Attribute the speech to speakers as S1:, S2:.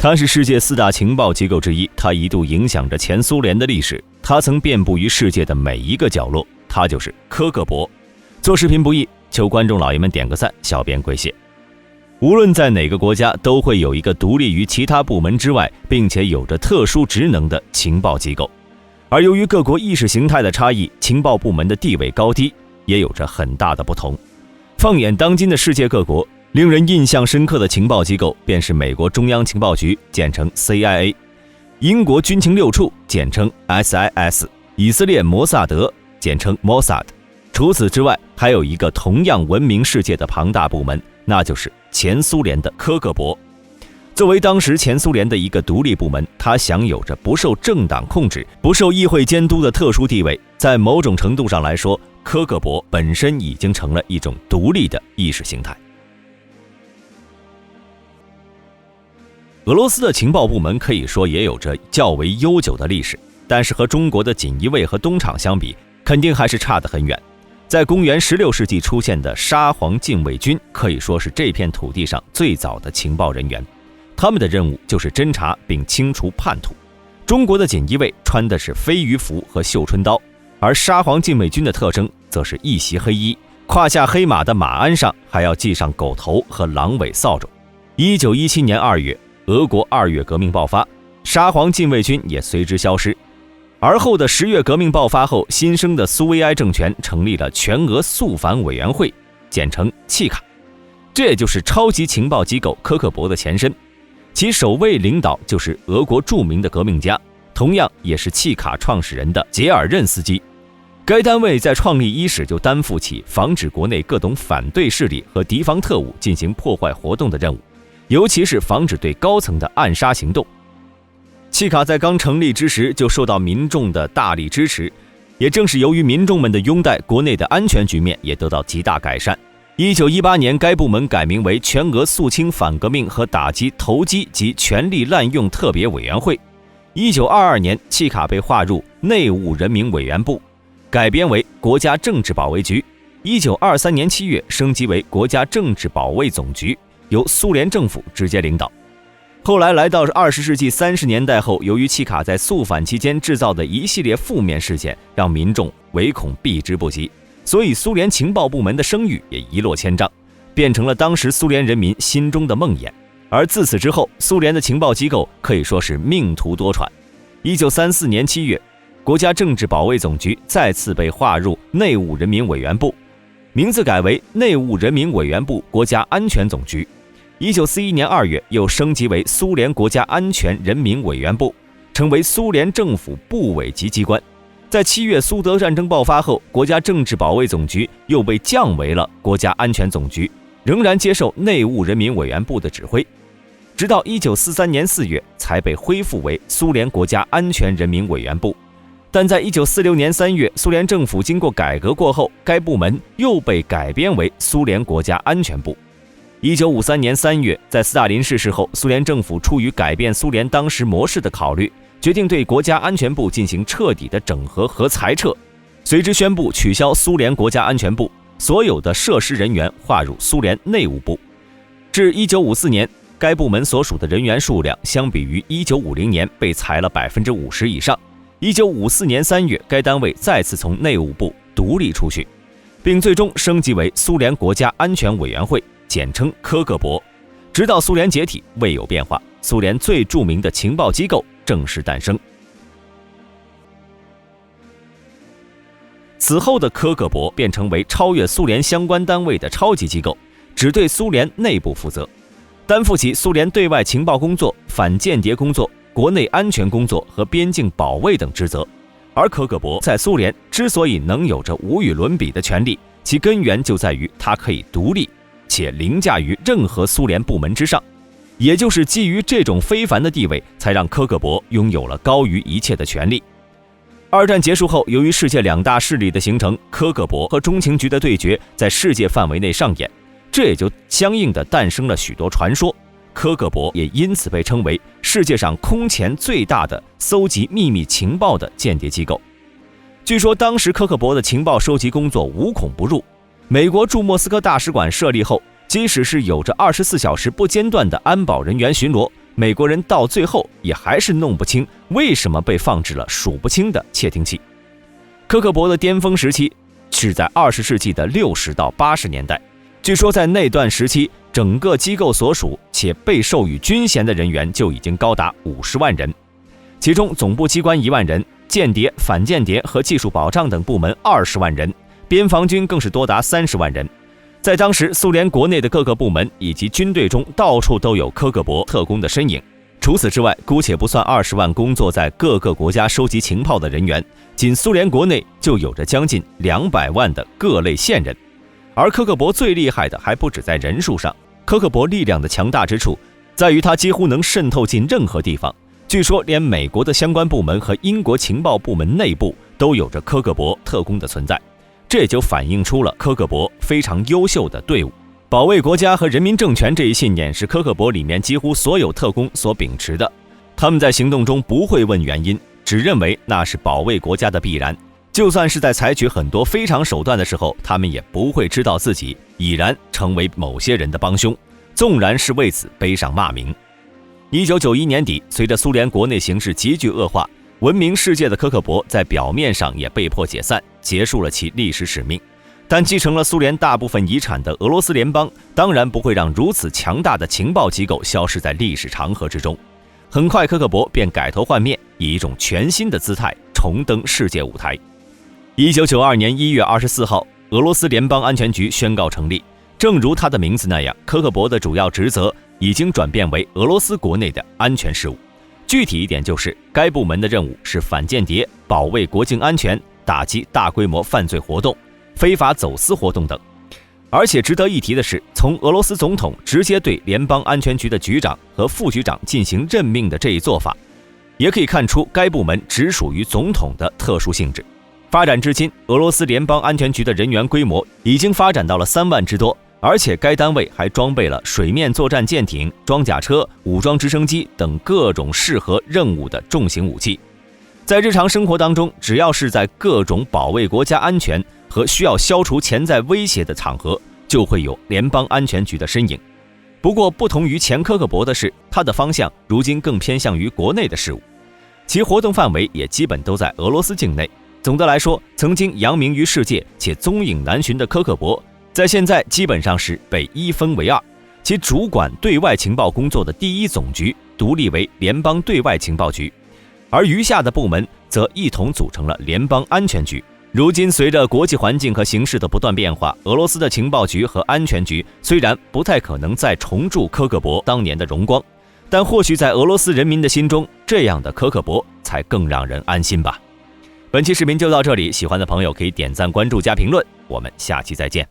S1: 它是世界4大情报机构之一，它一度影响着前苏联的历史，它曾遍布于世界的每一个角落，它就是科克勃。做视频不易，求观众老爷们点个赞，小编跪谢。无论在哪个国家，都会有一个独立于其他部门之外，并且有着特殊职能的情报机构。而由于各国意识形态的差异，情报部门的地位高低也有着很大的不同。放眼当今的世界各国，令人印象深刻的情报机构便是美国中央情报局，简称 CIA， 英国军情六处，简称 SIS， 以色列摩萨德，简称 Mossad。除此之外，还有一个同样闻名世界的庞大部门，那就是前苏联的科克勃。作为当时前苏联的一个独立部门，它享有着不受政党控制、不受议会监督的特殊地位。在某种程度上来说，科克勃本身已经成了一种独立的意识形态。俄罗斯的情报部门可以说也有着较为悠久的历史，但是和中国的锦衣卫和东厂相比，肯定还是差得很远。在公元16世纪出现的沙皇禁卫军可以说是这片土地上最早的情报人员，他们的任务就是侦查并清除叛徒。中国的锦衣卫穿的是飞鱼服和绣春刀，而沙皇禁卫军的特征则是一袭黑衣，胯下黑马的马鞍上还要系上狗头和狼尾扫帚。1917年2月，俄国2月革命爆发，沙皇禁卫军也随之消失。而后的10月革命爆发后，新生的苏维埃政权成立了全俄肃反委员会，简称契卡，这也就是超级情报机构科克勃的前身。其首位领导就是俄国著名的革命家，同样也是契卡创始人的杰尔任斯基。该单位在创立伊始就担负起防止国内各种反对势力和敌方特务进行破坏活动的任务，尤其是防止对高层的暗杀行动。契卡在刚成立之时就受到民众的大力支持，也正是由于民众们的拥戴，国内的安全局面也得到极大改善。1918年，该部门改名为全俄肃清反革命和打击投机及权力滥用特别委员会。1922年，契卡被划入内务人民委员部，改编为国家政治保卫局。1923年7月升级为国家政治保卫总局，由苏联政府直接领导。后来来到20世纪30年代后，由于契卡在肃反期间制造的一系列负面事件，让民众唯恐避之不及，所以苏联情报部门的声誉也一落千丈，变成了当时苏联人民心中的梦魇。而自此之后，苏联的情报机构可以说是命途多舛。1934年7月，国家政治保卫总局再次被划入内务人民委员部，名字改为内务人民委员部国家安全总局。1941年2月又升级为苏联国家安全人民委员部，成为苏联政府部委级机关。在7月苏德战争爆发后，国家政治保卫总局又被降为了国家安全总局，仍然接受内务人民委员部的指挥，直到1943年4月才被恢复为苏联国家安全人民委员部。但在1946年3月，苏联政府经过改革过后，该部门又被改编为苏联国家安全部。1953年3月，在斯大林逝世后，苏联政府出于改变苏联当时模式的考虑，决定对国家安全部进行彻底的整合和裁撤，随之宣布取消苏联国家安全部，所有的设施人员划入苏联内务部。至1954年，该部门所属的人员数量相比于1950年被裁了50%以上。1954年3月，该单位再次从内务部独立出去，并最终升级为苏联国家安全委员会，简称科克勃。直到苏联解体未有变化，苏联最著名的情报机构正式诞生。此后的科克勃便成为超越苏联相关单位的超级机构，只对苏联内部负责，担负起苏联对外情报工作、反间谍工作、国内安全工作和边境保卫等职责。而科克勃在苏联之所以能有着无与伦比的权力，其根源就在于它可以独立且凌驾于任何苏联部门之上，也就是基于这种非凡的地位，才让科克勃拥有了高于一切的权力。二战结束后，由于世界两大势力的形成，科克勃和中情局的对决在世界范围内上演，这也就相应的诞生了许多传说。科克勃也因此被称为世界上空前最大的搜集秘密情报的间谍机构。据说当时科克勃的情报收集工作无孔不入，美国驻莫斯科大使馆设立后，即使是有着24小时不间断的安保人员巡逻，美国人到最后也还是弄不清为什么被放置了数不清的窃听器。科克伯的巅峰时期是在20世纪的60到80年代，据说在那段时期，整个机构所属且被授予军衔的人员就已经高达50万人，其中总部机关1万人，间谍、反间谍和技术保障等部门20万人，边防军更是多达30万人。在当时，苏联国内的各个部门以及军队中，到处都有科克伯特工的身影。除此之外，姑且不算20万工作在各个国家收集情报的人员，仅苏联国内就有着将近200万的各类线人。而科克伯最厉害的还不止在人数上，科克伯力量的强大之处在于他几乎能渗透进任何地方。据说连美国的相关部门和英国情报部门内部都有着科克伯特工的存在，这也就反映出了科克伯非常优秀的队伍。保卫国家和人民政权这一信念是科克伯里面几乎所有特工所秉持的，他们在行动中不会问原因，只认为那是保卫国家的必然。就算是在采取很多非常手段的时候，他们也不会知道自己已然成为某些人的帮凶，纵然是为此背上骂名。1991年底，随着苏联国内形势急剧恶化，闻名世界的科克伯在表面上也被迫解散，结束了其历史使命。但继承了苏联大部分遗产的俄罗斯联邦当然不会让如此强大的情报机构消失在历史长河之中。很快，科克伯便改头换面，以一种全新的姿态重登世界舞台。1992年1月24号，俄罗斯联邦安全局宣告成立。正如他的名字那样，科克伯的主要职责已经转变为俄罗斯国内的安全事务。具体一点就是，该部门的任务是反间谍、保卫国境安全、打击大规模犯罪活动、非法走私活动等。而且值得一提的是，从俄罗斯总统直接对联邦安全局的局长和副局长进行任命的这一做法，也可以看出该部门直属于总统的特殊性质。发展至今，俄罗斯联邦安全局的人员规模已经发展到了3万之多，而且该单位还装备了水面作战舰艇、装甲车、武装直升机等各种适合任务的重型武器。在日常生活当中，只要是在各种保卫国家安全和需要消除潜在威胁的场合，就会有联邦安全局的身影。不过不同于前科克伯的是，他的方向如今更偏向于国内的事务，其活动范围也基本都在俄罗斯境内。总的来说，曾经扬名于世界且踪影难寻的科克伯，在现在基本上是被一分为二，其主管对外情报工作的第一总局独立为联邦对外情报局，而余下的部门则一同组成了联邦安全局。如今随着国际环境和形势的不断变化，俄罗斯的情报局和安全局虽然不太可能再重铸科克伯当年的荣光，但或许在俄罗斯人民的心中，这样的科克伯才更让人安心吧。本期视频就到这里，喜欢的朋友可以点赞、关注加评论，我们下期再见。